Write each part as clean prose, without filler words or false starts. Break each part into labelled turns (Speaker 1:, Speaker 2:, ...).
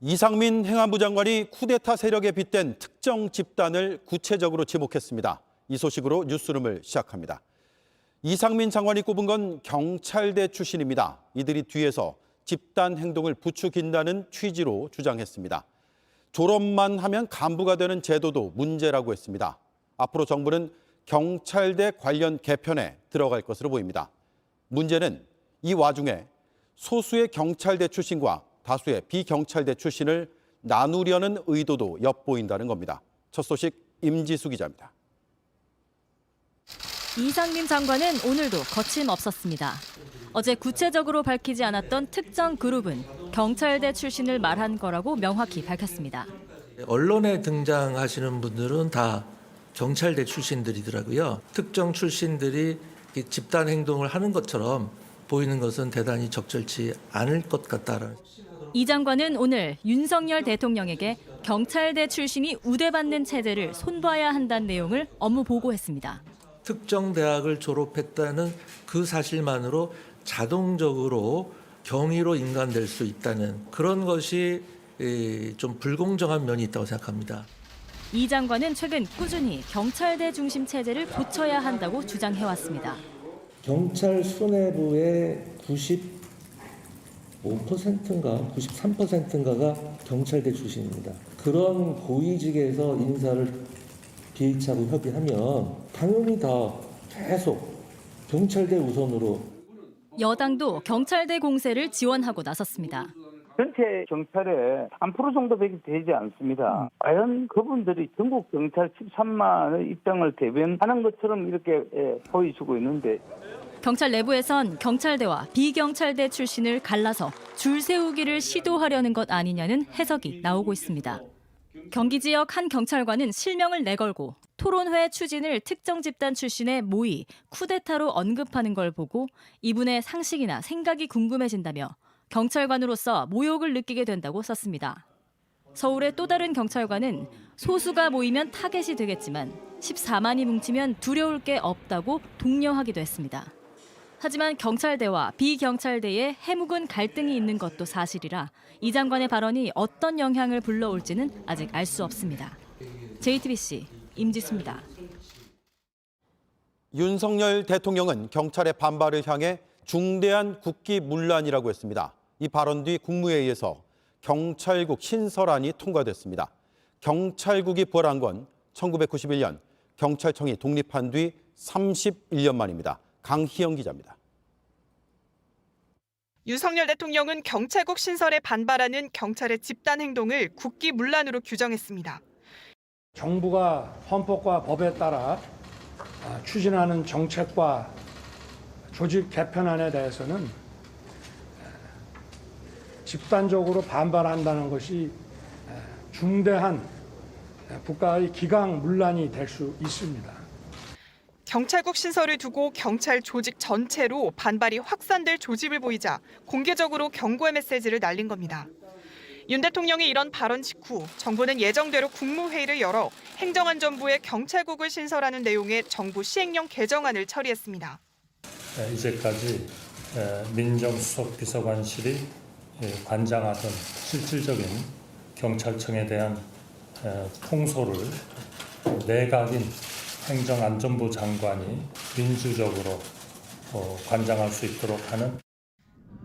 Speaker 1: 이상민 행안부 장관이 쿠데타 세력에 빗댄 특정 집단을 구체적으로 지목했습니다. 이 소식으로 뉴스룸을 시작합니다. 이상민 장관이 꼽은 건 경찰대 출신입니다. 이들이 뒤에서 집단 행동을 부추긴다는 취지로 주장했습니다. 졸업만 하면 간부가 되는 제도도 문제라고 했습니다. 앞으로 정부는 경찰대 관련 개편에 들어갈 것으로 보입니다. 문제는 이 와중에 소수의 경찰대 출신과 다수의 비경찰대 출신을 나누려는 의도도 엿보인다는 겁니다. 첫 소식 임지수 기자입니다.
Speaker 2: 이상민 장관은 오늘도 거침없었습니다. 어제 구체적으로 밝히지 않았던 특정 그룹은 경찰대 출신을 말한 거라고 명확히 밝혔습니다.
Speaker 3: 언론에 등장하시는 분들은 다 경찰대 출신들이더라고요. 특정 출신들이 집단 행동을 하는 것처럼 보이는 것은 대단히 적절치 않을 것 같다라는.
Speaker 2: 이 장관은 오늘 윤석열 대통령에게 경찰대 출신이 우대받는 체제를 손봐야 한다는 내용을 업무 보고했습니다.
Speaker 3: 특정 대학을 졸업했다는 그 사실만으로 자동적으로 경위로 인간될 수 있다는 그런 것이 좀 불공정한 면이 있다고 생각합니다.
Speaker 2: 이 장관은 최근 꾸준히 경찰대 중심 체제를 고쳐야 한다고 주장해왔습니다.
Speaker 3: 경찰 수뇌부의 95%인가 93%인가가 경찰대 출신입니다. 그런 고위직에서 인사를 BH하고 협의하면 당연히 다 계속 경찰대 우선으로.
Speaker 2: 여당도 경찰대 공세를 지원하고 나섰습니다.
Speaker 4: 전체 경찰의 3% 정도밖에 되지 않습니다. 과연 그분들이 전국 경찰 13만의 입장을 대변하는 것처럼 이렇게 보여주고 있는데.
Speaker 2: 경찰 내부에선 경찰대와 비경찰대 출신을 갈라서 줄 세우기를 시도하려는 것 아니냐는 해석이 나오고 있습니다. 경기 지역 한 경찰관은 실명을 내걸고 토론회 추진을 특정 집단 출신의 모의, 쿠데타로 언급하는 걸 보고 이분의 상식이나 생각이 궁금해진다며 경찰관으로서 모욕을 느끼게 된다고 썼습니다. 서울의 또 다른 경찰관은 소수가 모이면 타겟이 되겠지만 14만이 뭉치면 두려울 게 없다고 독려하기도 했습니다. 하지만 경찰대와 비경찰대에 해묵은 갈등이 있는 것도 사실이라 이 장관의 발언이 어떤 영향을 불러올지는 아직 알 수 없습니다. JTBC 임지수입니다.
Speaker 1: 윤석열 대통령은 경찰의 반발을 향해 중대한 국기문란이라고 했습니다. 이 발언 뒤 국무회의에서 경찰국 신설안이 통과됐습니다. 경찰국이 부활한 건 1991년 경찰청이 독립한 뒤 31년 만입니다. 강희영 기자입니다.
Speaker 5: 윤석열 대통령은 경찰국 신설에 반발하는 경찰의 집단 행동을 국기문란으로 규정했습니다.
Speaker 6: 정부가 헌법과 법에 따라 추진하는 정책과 조직 개편안에 대해서는 집단적으로 반발한다는 것이 중대한 국가의 기강문란이 될 수 있습니다.
Speaker 5: 경찰국 신설을 두고 경찰 조직 전체로 반발이 확산될 조짐을 보이자 공개적으로 경고의 메시지를 날린 겁니다. 윤 대통령의 이런 발언 직후 정부는 예정대로 국무회의를 열어 행정안전부에 경찰국을 신설하는 내용의 정부 시행령 개정안을 처리했습니다.
Speaker 7: 이제까지 민정수석 비서관실이 관장하던 실질적인 경찰청에 대한 통솔을 내각인 행정안전부 장관이 민주적으로 관장할 수 있도록 하는.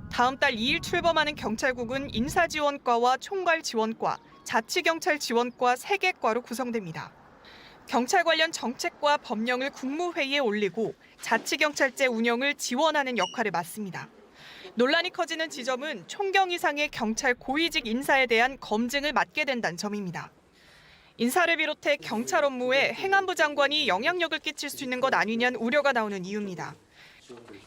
Speaker 5: 다음 달 2일 출범하는 경찰국은 인사지원과와 총괄지원과, 자치경찰지원과 3개 과로 구성됩니다. 경찰 관련 정책과 법령을 국무회의에 올리고 자치경찰제 운영을 지원하는 역할을 맡습니다. 논란이 커지는 지점은 총경 이상의 경찰 고위직 인사에 대한 검증을 맡게 된다는 점입니다. 인사를 비롯해 경찰 업무에 행안부 장관이 영향력을 끼칠 수 있는 것 아니냐는 우려가 나오는 이유입니다.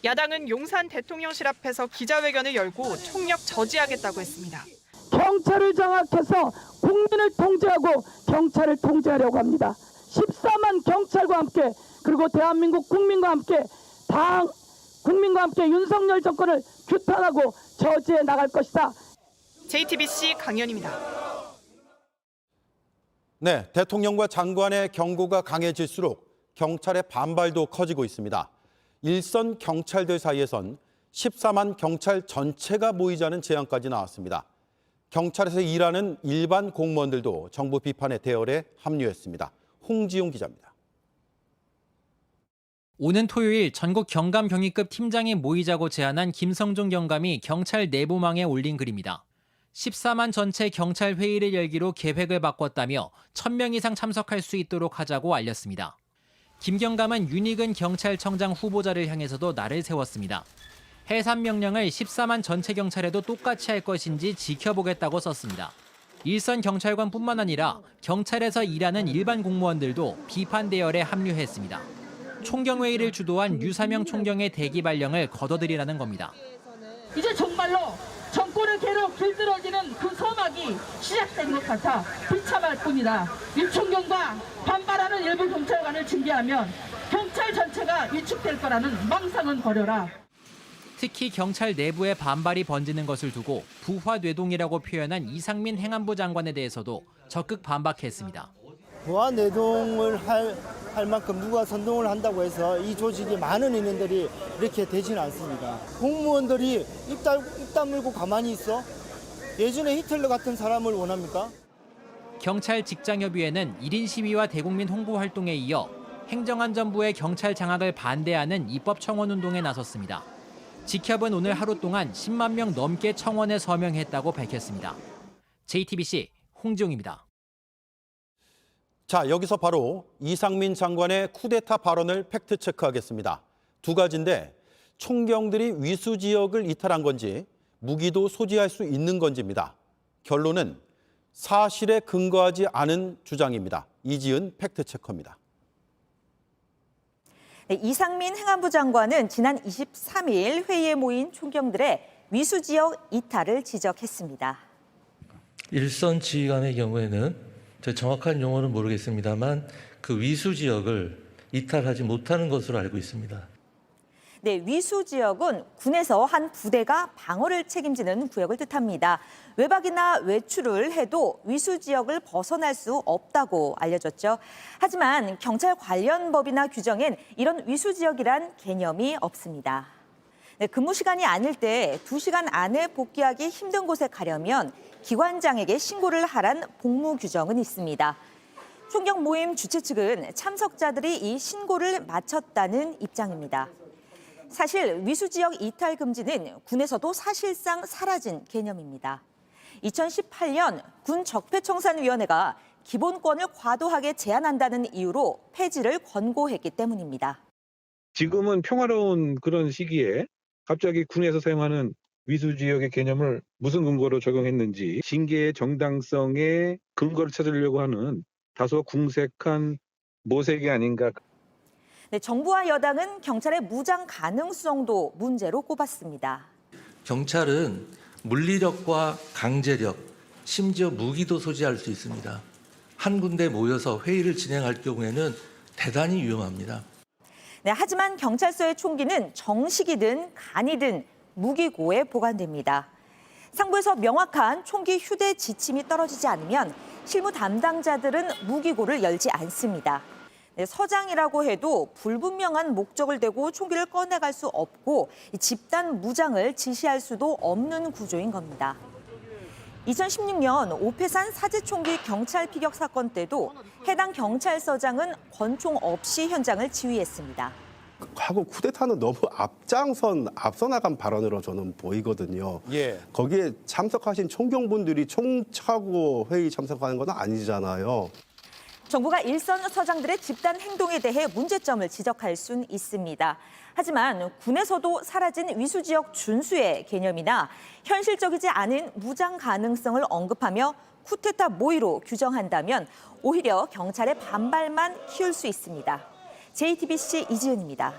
Speaker 5: 야당은 용산 대통령실 앞에서 기자회견을 열고 총력 저지하겠다고 했습니다.
Speaker 8: 경찰을 장악해서 국민을 통제하고 경찰을 통제하려고 합니다. 14만 경찰과 함께 그리고 대한민국 국민과 함께 국민과 함께 윤석열 정권을 규탄하고 저지해 나갈 것이다.
Speaker 5: JTBC 강연입니다.
Speaker 1: 네, 대통령과 장관의 경고가 강해질수록 경찰의 반발도 커지고 있습니다. 일선 경찰들 사이에선 14만 경찰 전체가 모이자는 제안까지 나왔습니다. 경찰에서 일하는 일반 공무원들도 정부 비판의 대열에 합류했습니다. 홍지용 기자입니다.
Speaker 9: 오는 토요일 전국 경감 경위급 팀장이 모이자고 제안한 김성중 경감이 경찰 내부망에 올린 글입니다. 14만 전체 경찰 회의를 열기로 계획을 바꿨다며 1,000명 이상 참석할 수 있도록 하자고 알렸습니다. 김 경감은 윤익은 경찰청장 후보자를 향해서도 날을 세웠습니다. 해산 명령을 14만 전체 경찰에도 똑같이 할 것인지 지켜보겠다고 썼습니다. 일선 경찰관뿐만 아니라 경찰에서 일하는 일반 공무원들도 비판 대열에 합류했습니다. 총경회의를 주도한 유사명 총경의 대기 발령을 거둬들이라는 겁니다.
Speaker 8: 이제 정말로 정권을 계속 길들여지는 그 소막이 시작된 것 같아 비참할 뿐이다. 유 총경과 반발하는 일부 경찰관을 징계하면 경찰 전체가 위축될 거라는 망상은 버려라.
Speaker 9: 특히 경찰 내부에 반발이 번지는 것을 두고 부화뇌동이라고 표현한 이상민 행안부 장관에 대해서도 적극 반박했습니다.
Speaker 10: 부화뇌동을 할 만큼 누가 선동을 한다고 해서 이 조직이 많은 인원들이 이렇게 되지는 않습니다. 공무원들이 입 다물고 가만히 있어? 예전에 히틀러 같은 사람을 원합니까?
Speaker 9: 경찰 직장협의회는 1인 시위와 대국민 홍보 활동에 이어 행정안전부의 경찰 장악을 반대하는 입법 청원 운동에 나섰습니다. 직협은 오늘 하루 동안 10만 명 넘게 청원에 서명했다고 밝혔습니다. JTBC 홍지용입니다.
Speaker 1: 자, 여기서 바로 이상민 장관의 쿠데타 발언을 팩트체크하겠습니다. 두 가지인데 총경들이 위수 지역을 이탈한 건지 무기도 소지할 수 있는 건지입니다. 결론은 사실에 근거하지 않은 주장입니다. 이지은 팩트체커입니다.
Speaker 11: 네, 이상민 행안부 장관은 지난 23일 회의에 모인 총경들의 위수 지역 이탈을 지적했습니다.
Speaker 3: 일선 지휘관의 경우에는 정확한 용어는 모르겠습니다만 그 위수 지역을 이탈하지 못하는 것으로 알고 있습니다.
Speaker 11: 네, 위수 지역은 군에서 한 부대가 방어를 책임지는 구역을 뜻합니다. 외박이나 외출을 해도 위수 지역을 벗어날 수 없다고 알려졌죠. 하지만 경찰 관련 법이나 규정엔 이런 위수 지역이란 개념이 없습니다. 네, 근무 시간이 아닐 때 2시간 안에 복귀하기 힘든 곳에 가려면 기관장에게 신고를 하란 복무 규정은 있습니다. 총경 모임 주최 측은 참석자들이 이 신고를 마쳤다는 입장입니다. 사실 위수 지역 이탈 금지는 군에서도 사실상 사라진 개념입니다. 2018년 군 적폐청산위원회가 기본권을 과도하게 제한한다는 이유로 폐지를 권고했기 때문입니다.
Speaker 12: 지금은 평화로운 그런 시기에 갑자기 군에서 사용하는 위수 지역의 개념을 무슨 근거로 적용했는지 징계의 정당성에 근거를 찾으려고 하는 다소 궁색한 모색이 아닌가.
Speaker 11: 네, 정부와 여당은 경찰의 무장 가능성도 문제로 꼽았습니다.
Speaker 3: 경찰은 물리력과 강제력, 심지어 무기도 소지할 수 있습니다. 한 군데 모여서 회의를 진행할 경우에는 대단히 위험합니다.
Speaker 11: 네, 하지만 경찰서의 총기는 정식이든 간이든 무기고에 보관됩니다. 상부에서 명확한 총기 휴대 지침이 떨어지지 않으면 실무 담당자들은 무기고를 열지 않습니다. 네, 서장이라고 해도 불분명한 목적을 대고 총기를 꺼내갈 수 없고 집단 무장을 지시할 수도 없는 구조인 겁니다. 2016년 오패산 사제총기 경찰 피격 사건 때도 해당 경찰서장은 권총 없이 현장을 지휘했습니다.
Speaker 13: 하고 쿠데타는 너무 앞서 나간 발언으로 저는 보이거든요.
Speaker 1: 예.
Speaker 13: 거기에 참석하신 총경분들이 총 차고 회의 참석하는 건 아니잖아요.
Speaker 11: 정부가 일선 서장들의 집단 행동에 대해 문제점을 지적할 수는 있습니다. 하지만 군에서도 사라진 위수지역 준수의 개념이나 현실적이지 않은 무장 가능성을 언급하며 쿠데타 모의로 규정한다면 오히려 경찰의 반발만 키울 수 있습니다. JTBC 이지은입니다.